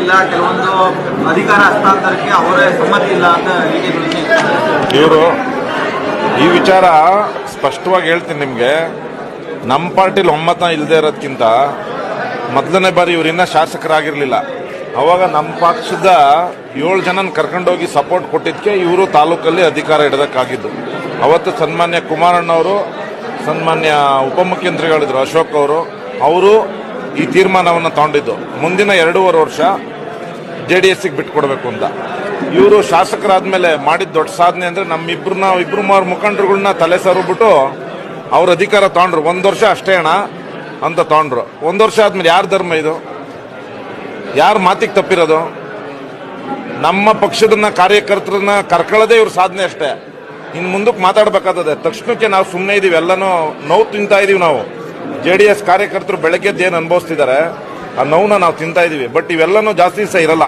ಇಲ್ಲ, ಕೆಲವೊಂದು ಅಧಿಕಾರ ಹಸ್ತಾಂತರಕ್ಕೆ ಅವರೇ ಸಮ್ಮತಿ ಇಲ್ಲ ಅಂತ ಇವರು ಈ ವಿಚಾರ ಸ್ಪಷ್ಟವಾಗಿ ಹೇಳ್ತೀನಿ ನಿಮಗೆ. ನಮ್ಮ ಪಾರ್ಟಿಲಿ ಒಮ್ಮತ ಇಲ್ಲದೆ ಇರೋದಕ್ಕಿಂತ ಮೊದಲನೇ ಬಾರಿ ಇವರಿನ್ನ ಶಾಸಕರಾಗಿರಲಿಲ್ಲ. ಅವಾಗ ನಮ್ಮ ಪಕ್ಷದ 7 ಜನನ ಕರ್ಕೊಂಡೋಗಿ ಸಪೋರ್ಟ್ ಕೊಟ್ಟಿದ್ದಕ್ಕೆ ಇವರು ತಾಲೂಕಲ್ಲಿ ಅಧಿಕಾರ ಹಿಡಿದಕ್ಕಾಗಿದ್ದು. ಅವತ್ತು ಸನ್ಮಾನ್ಯ ಕುಮಾರಣ್ಣವರು, ಸನ್ಮಾನ್ಯ ಉಪಮುಖ್ಯಮಂತ್ರಿಗಳಿದ್ರು ಅಶೋಕ್ ಅವರು ಈ ತೀರ್ಮಾನವನ್ನು ತಗೊಂಡಿದ್ದು ಮುಂದಿನ 2.5 ವರ್ಷ JDSಗೆ ಬಿಟ್ಕೊಡ್ಬೇಕು ಅಂತ. ಇವರು ಶಾಸಕರಾದ್ಮೇಲೆ ಮಾಡಿದ ದೊಡ್ಡ ಸಾಧನೆ ಅಂದ್ರೆ ಇಬ್ರು ಮುಖಂಡರುಗಳನ್ನ ತಲೆ ಸರಿಬಿಟ್ಟು ಅವ್ರ ಅಧಿಕಾರ ತಗೊಂಡ್ರು. 1 ವರ್ಷ ಅಷ್ಟೇ ಅಣ್ಣ ಅಂತ ತಗೊಂಡ್ರು. 1 ವರ್ಷ ಆದ್ಮೇಲೆ ಯಾರ ಧರ್ಮ ಇದು? ಯಾರ ಮಾತಿಗೆ ತಪ್ಪಿರೋದು? ನಮ್ಮ ಪಕ್ಷದನ್ನ ಕಾರ್ಯಕರ್ತರನ್ನ ಕರ್ಕೊಳ್ಳೋದೇ ಇವ್ರ ಸಾಧನೆ ಅಷ್ಟೇ. ಇನ್ನು ಮುಂದಕ್ಕೆ ಮಾತಾಡಬೇಕಾದ್ರೆ ತಕ್ಷಣಕ್ಕೆ ನಾವು ಸುಮ್ಮನೆ ಇದೀವಿ, ಎಲ್ಲನೂ ನೋವು ತಿಂತಾ ಇದೀವಿ. ನಾವು JDS ಕಾರ್ಯಕರ್ತರು ಬೆಳಗ್ಗೆದ್ದು ಏನು ಅನುಭವಿಸ್ತಿದ್ದಾರೆ ಆ ನೋವನ್ನ ನಾವು ತಿಂತಾ ಇದೀವಿ. ಬಟ್ ಇವೆಲ್ಲನೂ ಜಾಸ್ತಿ ದಿವಸ ಇರಲ್ಲ.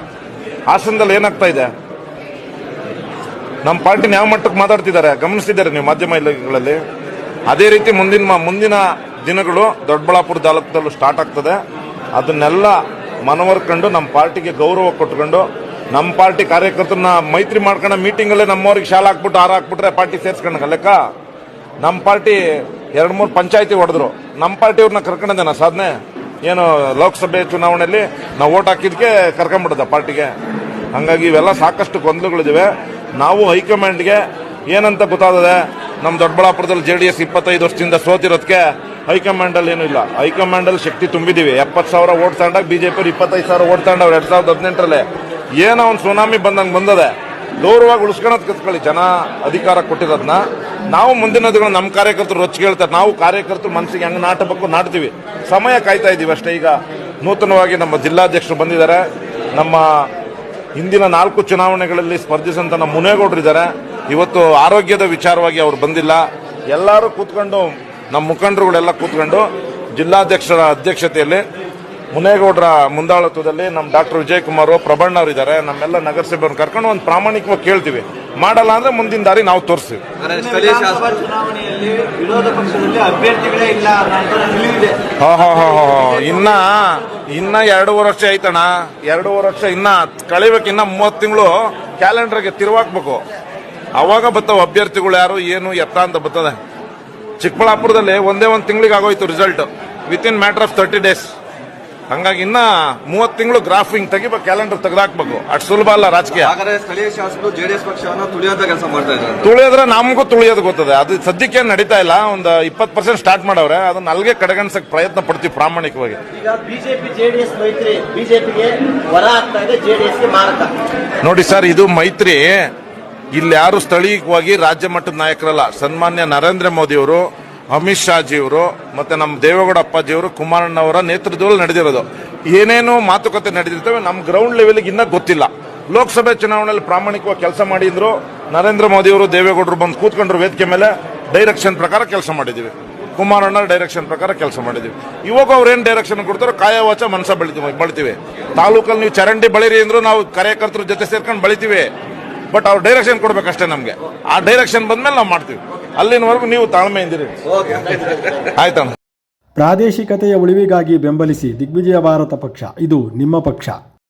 ಹಾಸನದಲ್ಲಿ ಏನಾಗ್ತಾ ಇದೆ, ನಮ್ಮ ಪಾರ್ಟಿನ ಯಾವ ಮಟ್ಟಕ್ಕೆ ಮಾತಾಡ್ತಿದ್ದಾರೆ ಗಮನಿಸಿದ್ದಾರೆ ನೀವು ಮಾಧ್ಯಮಗಳಲ್ಲಿ. ಅದೇ ರೀತಿ ಮುಂದಿನ ದಿನಗಳು ದೊಡ್ಡಬಳ್ಳಾಪುರ ತಾಲೂಕದಲ್ಲೂ ಸ್ಟಾರ್ಟ್ ಆಗ್ತದೆ. ಅದನ್ನೆಲ್ಲ ಮನವರ್ಕೊಂಡು ನಮ್ಮ ಪಾರ್ಟಿಗೆ ಗೌರವ ಕೊಟ್ಕೊಂಡು ನಮ್ಮ ಪಾರ್ಟಿ ಕಾರ್ಯಕರ್ತರನ್ನ ಮೈತ್ರಿ ಮಾಡ್ಕೊಂಡು ಮೀಟಿಂಗಲ್ಲೇ ನಮ್ಮವ್ರಿಗೆ ಶಾಲೆ ಹಾಕ್ಬಿಟ್ಟು ಹಾಕ್ಬಿಟ್ರೆ ಪಾರ್ಟಿ ಸೇರ್ಸ್ಕೊಂಡ ಲೆಕ್ಕ. ನಮ್ಮ ಪಾರ್ಟಿ 2-3 ಪಂಚಾಯತಿ ಹೊಡೆದ್ರು. ನಮ್ಮ ಪಾರ್ಟಿಯವ್ರನ್ನ ಕರ್ಕೊಂಡೇನ ಸಾಧನೆ ಏನು? ಲೋಕಸಭೆ ಚುನಾವಣೆಯಲ್ಲಿ ನಾವು ಓಟ್ ಹಾಕಿದ್ಕೆ ಕರ್ಕೊಂಡ್ಬಿಡದ ಪಾರ್ಟಿಗೆ. ಹಂಗಾಗಿ ಇವೆಲ್ಲ ಸಾಕಷ್ಟು ಗೊಂದಲಗಳಿವೆ. ನಾವು ಹೈಕಮಾಂಡ್ಗೆ ಏನಂತ ಗೊತ್ತಾಗದೆ, ನಮ್ಮ ದೊಡ್ಡಬಳ್ಳಾಪುರದಲ್ಲಿ JDS 25 ವರ್ಷದಿಂದ ಸೋತಿರೋದಕ್ಕೆ ಹೈಕಮಾಂಡಲ್ಲಿ ಏನೂ ಇಲ್ಲ. ಹೈಕಮಾಂಡಲ್ಲಿ ಶಕ್ತಿ ತುಂಬಿದೀವಿ. 70,000 ಓಟ್ ತಗೊಂಡಾಗ BJP 25,000 ಓಟ್ ತಗೊಂಡವ್ರು 2018ರಲ್ಲಿ. ಏನೋ ಒಂದು ಸುನಾಮಿ ಬಂದಂಗೆ ಬಂದದೆ. ಗೌರವವಾಗಿ ಉಳಿಸ್ಕೊಳ್ಳೋದು ಕತ್ಕೊಳ್ಳಿ. ಜನ ಅಧಿಕಾರ ಕೊಟ್ಟಿರೋದನ್ನ ನಾವು ಮುಂದಿನ ದಿನಗಳು ನಮ್ಮ ಕಾರ್ಯಕರ್ತರು ರೊಚ್ಚಿಗೆ ಹೇಳ್ತಾರೆ. ನಾವು ಕಾರ್ಯಕರ್ತರು ಮನಸ್ಸಿಗೆ ಹೆಂಗೆ ನಾಟಬೇಕು ನಾಟ್ತೀವಿ. ಸಮಯ ಕಾಯ್ತಾ ಇದೀವಿ ಅಷ್ಟೇ. ಈಗ ನೂತನವಾಗಿ ನಮ್ಮ ಜಿಲ್ಲಾಧ್ಯಕ್ಷರು ಬಂದಿದ್ದಾರೆ. ನಮ್ಮ ಹಿಂದಿನ 4 ಚುನಾವಣೆಗಳಲ್ಲಿ ಸ್ಪರ್ಧಿಸಂತ ನಮ್ಮ ಮುನೇಗೌಡರಿದ್ದಾರೆ. ಇವತ್ತು ಆರೋಗ್ಯದ ವಿಚಾರವಾಗಿ ಅವರು ಬಂದಿಲ್ಲ. ಎಲ್ಲರೂ ಕೂತ್ಕೊಂಡು ನಮ್ಮ ಮುಖಂಡರುಗಳೆಲ್ಲ ಕೂತ್ಕೊಂಡು ಜಿಲ್ಲಾಧ್ಯಕ್ಷರ ಅಧ್ಯಕ್ಷತೆಯಲ್ಲಿ ಮುನೇಗೌಡರ ಮುಂದಾಳತ್ವದಲ್ಲಿ ನಮ್ಮ ಡಾಕ್ಟರ್ ವಿಜಯಕುಮಾರ್ ಪ್ರಬಣ್ಣವ್ರು ಇದ್ದಾರೆ. ನಮ್ಮೆಲ್ಲ ನಗರಸಭೆಯವ್ರನ್ನ ಕರ್ಕೊಂಡು ಒಂದು ಪ್ರಾಮಾಣಿಕವಾಗಿ ಕೇಳ್ತೀವಿ. ಮಾಡಲ್ಲ ಅಂದ್ರೆ ಮುಂದಿನ ದಾರಿ ನಾವು ತೋರಿಸ್ತೀವಿ. ಚುನಾವಣೆಯಲ್ಲಿ ವಿರೋಧ ಪಕ್ಷದಲ್ಲಿ ಅಭ್ಯರ್ಥಿಗಳೇ ಇಲ್ಲ. ಇನ್ನ 2.5 ವರ್ಷ ಐತಣ್ಣ. 2.5 ವರ್ಷ ಇನ್ನ ಕಳಿಬೇಕು. ಇನ್ನ 30 ತಿಂಗಳು ಕ್ಯಾಲೆಂಡರ್ಗೆ ತಿರುವಾಕ್ಬೇಕು. ಅವಾಗ ಬರ್ತಾವ ಅಭ್ಯರ್ಥಿಗಳು ಯಾರು ಏನು ಎತ್ತ ಅಂತ ಬರ್ತದೆ. ಚಿಕ್ಕಬಳ್ಳಾಪುರದಲ್ಲಿ ಒಂದೇ 1 ತಿಂಗಳಿಗೆ ಆಗೋಯ್ತು result, within matter of 30 days. ಹಂಗಾಗಿ ಇನ್ನ 30 ತಿಂಗಳು ಗ್ರಾಫಿಂಗ್ ತೆಗಿಬೇಕು, ಕ್ಯಾಲೆಂಡರ್ ತೆಗೆದಾಕ್ಬೇಕು. ಅಷ್ಟು ಸುಲಭ ಅಲ್ಲ ರಾಜಕೀಯ. ಸ್ಥಳೀಯ ಶಾಸಕರು JDS ಪಕ್ಷವನ್ನು ತುಳಿಯೋದ ಕೆಲಸ ಮಾಡ್ತಾ ಇದ್ದಾರೆ. ತುಳಿಯೋದ್ರೆ ನಮಗೂ ತುಳಿಯೋದು ಗೊತ್ತದೆ. ಅದು ಸದ್ಯಕ್ಕೆ ನಡೀತಾ ಇಲ್ಲ. ಒಂದು 20% ಸ್ಟಾರ್ಟ್ ಮಾಡವ್ರೆ. ಅದನ್ನ ಅಲ್ಲಿಗೆ ಕಡೆಗಣಿಸಕ್ ಪ್ರಯತ್ನ ಪಡ್ತೀವಿ ಪ್ರಾಮಾಣಿಕವಾಗಿ. ಈಗ ಬಿಜೆಪಿ JDS ಮೈತ್ರಿ ಬಿಜೆಪಿಗೆ ವರ ಆಗ್ತಾ ಇದೆ, JDSಗೆ ಮಾರಕ. ನೋಡಿ ಸರ್, ಇದು ಮೈತ್ರಿ. ಇಲ್ಲಿ ಯಾರು ಸ್ಥಳೀಯವಾಗಿ ರಾಜ್ಯ ಮಟ್ಟದ ನಾಯಕರಲ್ಲ. ಸನ್ಮಾನ್ಯ ನರೇಂದ್ರ ಮೋದಿ ಅವರು, ಅಮಿತ್ ಶಾಜಿಯವರು, ಮತ್ತೆ ನಮ್ಮ ದೇವೇಗೌಡ ಅಪ್ಪಾಜಿಯವರು, ಕುಮಾರಣ್ಣವರ ನೇತೃತ್ವದಲ್ಲಿ ನಡೆದಿರೋದು. ಏನೇನು ಮಾತುಕತೆ ನಡೆದಿರ್ತವೆ ನಮ್ಮ ಗ್ರೌಂಡ್ ಲೆವೆಲ್ಗೆ ಇನ್ನೂ ಗೊತ್ತಿಲ್ಲ. ಲೋಕಸಭೆ ಚುನಾವಣೆಯಲ್ಲಿ ಪ್ರಾಮಾಣಿಕವಾಗಿ ಕೆಲಸ ಮಾಡಿದ್ರು ನರೇಂದ್ರ ಮೋದಿ ಅವರು, ದೇವೇಗೌಡರು ಬಂದು ಕೂತ್ಕೊಂಡ್ರು ವೇದಿಕೆ ಮೇಲೆ. ಡೈರೆಕ್ಷನ್ ಪ್ರಕಾರ ಕೆಲಸ ಮಾಡಿದ್ದೀವಿ. ಕುಮಾರಣ್ಣ ಡೈರೆಕ್ಷನ್ ಪ್ರಕಾರ ಕೆಲಸ ಮಾಡಿದ್ದೀವಿ. ಇವಾಗ ಅವ್ರೇನು ಡೈರೆಕ್ಷನ್ ಕೊಡ್ತಾರೋ ಕಾಯವಾಚ ಮನಸ ಬೆಳಿತೀವಿ. ತಾಲೂಕಲ್ಲಿ ನೀವು ಚರಂಡಿ ಬೆಳೀರಿ ಅಂದ್ರು ನಾವು ಕಾರ್ಯಕರ್ತರ ಜೊತೆ ಸೇರ್ಕೊಂಡು ಬೆಳಿತೀವಿ. ಬಟ್ ಅವ್ರು ಡೈರೆಕ್ಷನ್ ಕೊಡ್ಬೇಕಷ್ಟೇ ನಮಗೆ. ಆ ಡೈರೆಕ್ಷನ್ ಬಂದ್ಮೇಲೆ ನಾವು ಮಾಡ್ತೀವಿ. ಅಲ್ಲಿನವರೆಗೂ ನೀವು ತಾಳ್ಮೆಯಿಂದಿರಿ. ಆಯ್ತಣ್ಣ. ಪ್ರಾದೇಶಿಕತೆಯ ಉಳಿವಿಗಾಗಿ ಬೆಂಬಲಿಸಿ ದಿಗ್ವಿಜಯ ಭಾರತ ಪಕ್ಷ. ಇದು ನಿಮ್ಮ ಪಕ್ಷ.